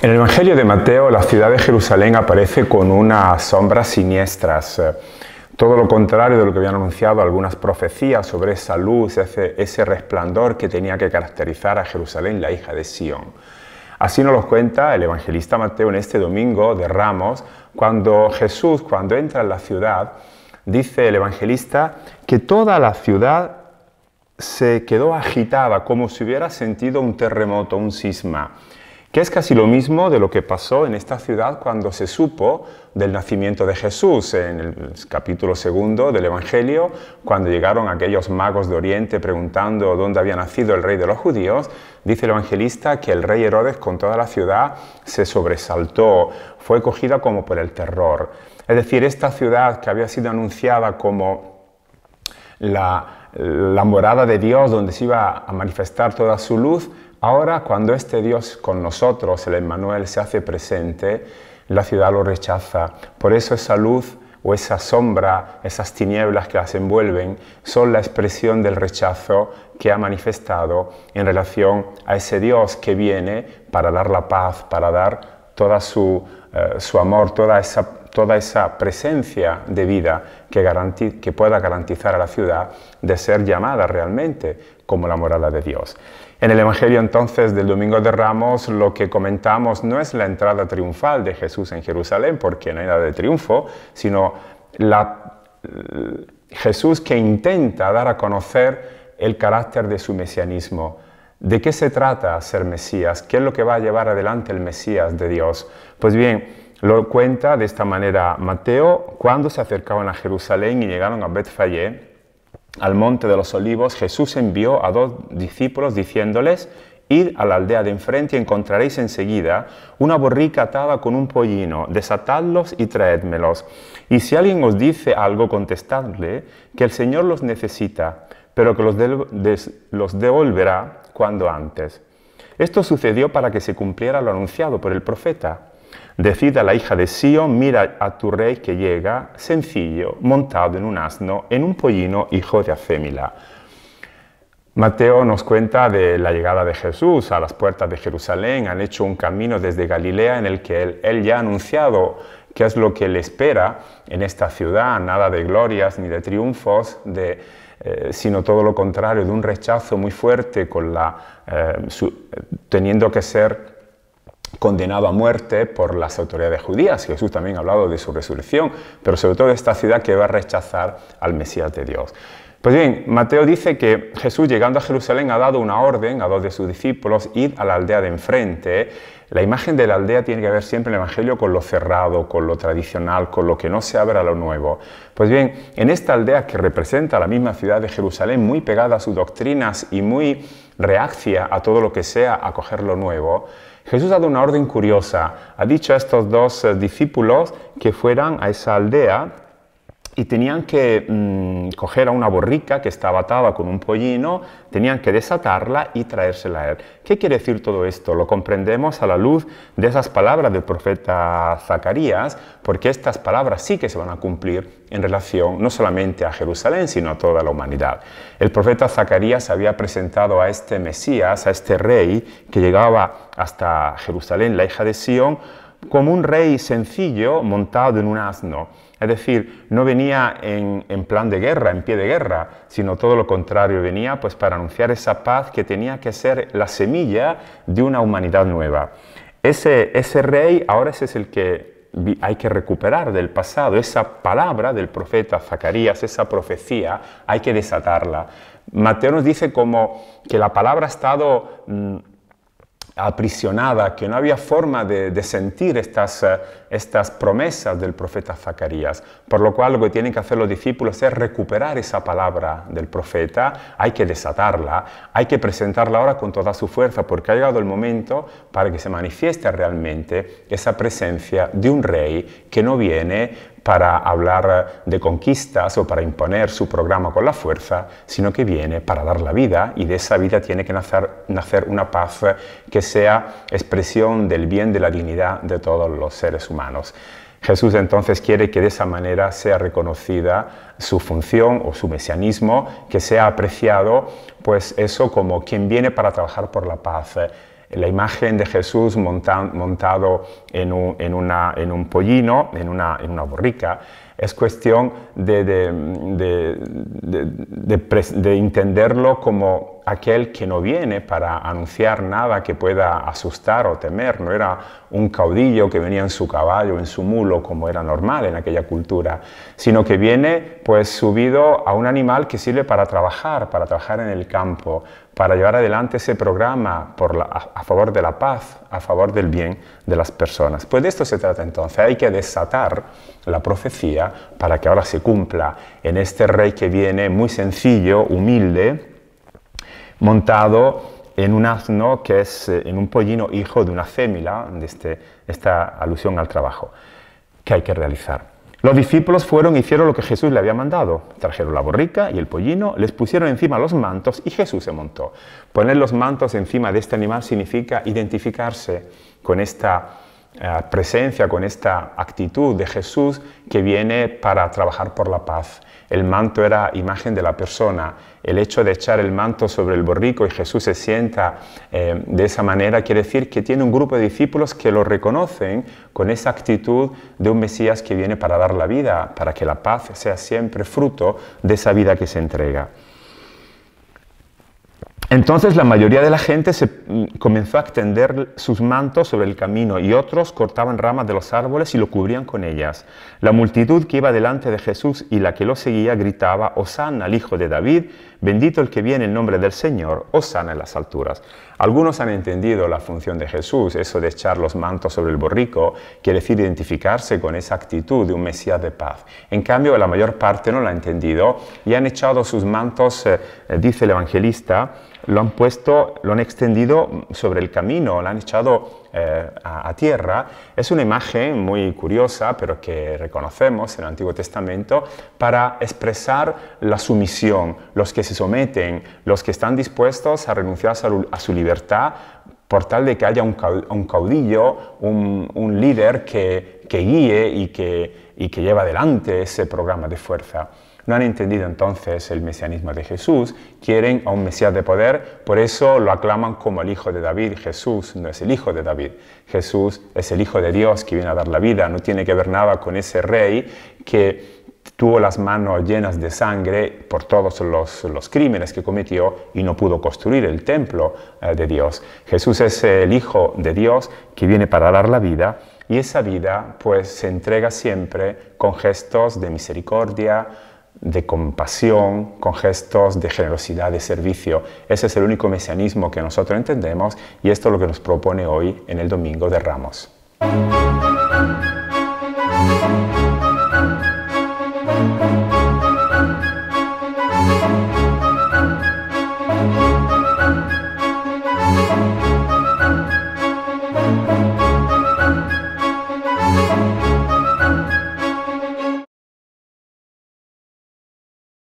En el Evangelio de Mateo, la ciudad de Jerusalén aparece con unas sombras siniestras. Todo lo contrario de lo que habían anunciado algunas profecías sobre esa luz, ese resplandor que tenía que caracterizar a Jerusalén, la hija de Sión. Así nos lo cuenta el evangelista Mateo en este domingo de Ramos, cuando Jesús, cuando entra en la ciudad, dice el evangelista que toda la ciudad se quedó agitada, como si hubiera sentido un terremoto, un sisma, que es casi lo mismo de lo que pasó en esta ciudad cuando se supo del nacimiento de Jesús. En el capítulo 2 del Evangelio, cuando llegaron aquellos magos de Oriente preguntando dónde había nacido el rey de los judíos, dice el evangelista que el rey Herodes con toda la ciudad se sobresaltó, fue cogida como por el terror. Es decir, esta ciudad que había sido anunciada como la morada de Dios, donde se iba a manifestar toda su luz, ahora cuando este Dios con nosotros, el Emmanuel, se hace presente, la ciudad lo rechaza. Por eso esa luz o esa sombra, esas tinieblas que las envuelven, son la expresión del rechazo que ha manifestado en relación a ese Dios que viene para dar la paz, para dar toda su amor, toda esa presencia de vida que pueda garantizar a la ciudad de ser llamada realmente como la morada de Dios. En el Evangelio entonces del Domingo de Ramos lo que comentamos no es la entrada triunfal de Jesús en Jerusalén, porque no hay nada de triunfo, sino Jesús que intenta dar a conocer el carácter de su mesianismo. ¿De qué se trata ser Mesías? ¿Qué es lo que va a llevar adelante el Mesías de Dios? Pues bien, lo cuenta de esta manera Mateo: cuando se acercaban a Jerusalén y llegaron a Betfagé, al monte de los olivos, Jesús envió a 2 discípulos diciéndoles: id a la aldea de enfrente y encontraréis enseguida una borrica atada con un pollino, desatadlos y traédmelos. Y si alguien os dice algo, contestadle que el Señor los necesita, pero que los devolverá cuando antes. Esto sucedió para que se cumpliera lo anunciado por el profeta: decid a la hija de Sión, mira a tu rey que llega, sencillo, montado en un asno, en un pollino, hijo de Acémila. Mateo nos cuenta de la llegada de Jesús a las puertas de Jerusalén. Han hecho un camino desde Galilea en el que él ya ha anunciado qué es lo que le espera en esta ciudad, nada de glorias ni de triunfos, sino todo lo contrario, de un rechazo muy fuerte, teniendo que ser condenado a muerte por las autoridades judías. Jesús también ha hablado de su resurrección, pero sobre todo de esta ciudad que va a rechazar al Mesías de Dios. Pues bien, Mateo dice que Jesús, llegando a Jerusalén, ha dado una orden a 2 de sus discípulos: id a la aldea de enfrente. La imagen de la aldea tiene que ver siempre en el Evangelio con lo cerrado, con lo tradicional, con lo que no se abre a lo nuevo. Pues bien, en esta aldea que representa la misma ciudad de Jerusalén, muy pegada a sus doctrinas y muy reacia a todo lo que sea acoger lo nuevo, Jesús ha dado una orden curiosa. Ha dicho a estos 2 discípulos que fueran a esa aldea y tenían que coger a una borrica que estaba atada con un pollino, tenían que desatarla y traérsela a él. ¿Qué quiere decir todo esto? Lo comprendemos a la luz de esas palabras del profeta Zacarías, porque estas palabras sí que se van a cumplir en relación no solamente a Jerusalén, sino a toda la humanidad. El profeta Zacarías había presentado a este Mesías, a este rey que llegaba hasta Jerusalén, la hija de Sión, como un rey sencillo montado en un asno. Es decir, no venía en plan de guerra, en pie de guerra, sino todo lo contrario, venía pues para anunciar esa paz que tenía que ser la semilla de una humanidad nueva. Ese rey ahora ese es el que hay que recuperar del pasado. Esa palabra del profeta Zacarías, esa profecía, hay que desatarla. Mateo nos dice como que la palabra ha estado aprisionada, que no había forma de sentir estas promesas del profeta Zacarías, por lo cual lo que tienen que hacer los discípulos es recuperar esa palabra del profeta, hay que desatarla, hay que presentarla ahora con toda su fuerza, porque ha llegado el momento para que se manifieste realmente esa presencia de un rey que no viene para hablar de conquistas o para imponer su programa con la fuerza, sino que viene para dar la vida, y de esa vida tiene que nacer una paz que sea expresión del bien, de la dignidad de todos los seres humanos. Jesús entonces quiere que de esa manera sea reconocida su función o su mesianismo, que sea apreciado pues eso como quien viene para trabajar por la paz. la imagen de Jesús montado en un pollino, en una borrica, es cuestión de entenderlo como aquel que no viene para anunciar nada que pueda asustar o temer. No era un caudillo que venía en su caballo, en su mulo, como era normal en aquella cultura, sino que viene pues subido a un animal que sirve para trabajar en el campo, para llevar adelante ese programa a favor de la paz, a favor del bien de las personas. Pues de esto se trata entonces. Hay que desatar la profecía para que ahora se cumpla en este rey que viene muy sencillo, humilde, montado en un asno que es en un pollino hijo de una fémila, de esta alusión al trabajo que hay que realizar. Los discípulos fueron y hicieron lo que Jesús le había mandado. Trajeron la borrica y el pollino, les pusieron encima los mantos y Jesús se montó. Poner los mantos encima de este animal significa identificarse con esta presencia, con esta actitud de Jesús que viene para trabajar por la paz. El manto era imagen de la persona. El hecho de echar el manto sobre el borrico y Jesús se sienta de esa manera quiere decir que tiene un grupo de discípulos que lo reconocen con esa actitud de un Mesías que viene para dar la vida, para que la paz sea siempre fruto de esa vida que se entrega. Entonces la mayoría de la gente comenzó a extender sus mantos sobre el camino y otros cortaban ramas de los árboles y lo cubrían con ellas. La multitud que iba delante de Jesús y la que lo seguía gritaba: «Hosana al Hijo de David, bendito el que viene en nombre del Señor, hosana en las alturas». Algunos han entendido la función de Jesús, eso de echar los mantos sobre el borrico, quiere decir identificarse con esa actitud de un Mesías de paz. En cambio, la mayor parte no lo ha entendido y han echado sus mantos, dice el evangelista, lo han extendido sobre el camino, lo han echado a tierra. Es una imagen muy curiosa, pero que reconocemos en el Antiguo Testamento para expresar la sumisión, los que se someten, los que están dispuestos a renunciar a su libertad por tal de que haya un caudillo, un líder que guíe y que lleve adelante ese programa de fuerza. No han entendido entonces el mesianismo de Jesús, quieren a un Mesías de poder, por eso lo aclaman como el Hijo de David. Jesús no es el Hijo de David, Jesús es el Hijo de Dios que viene a dar la vida, no tiene que ver nada con ese rey que tuvo las manos llenas de sangre por todos los crímenes que cometió y no pudo construir el templo de Dios. Jesús es el Hijo de Dios que viene para dar la vida y esa vida pues se entrega siempre con gestos de misericordia, de compasión, con gestos de generosidad, de servicio. Ese es el único mesianismo que nosotros entendemos y esto es lo que nos propone hoy en el Domingo de Ramos.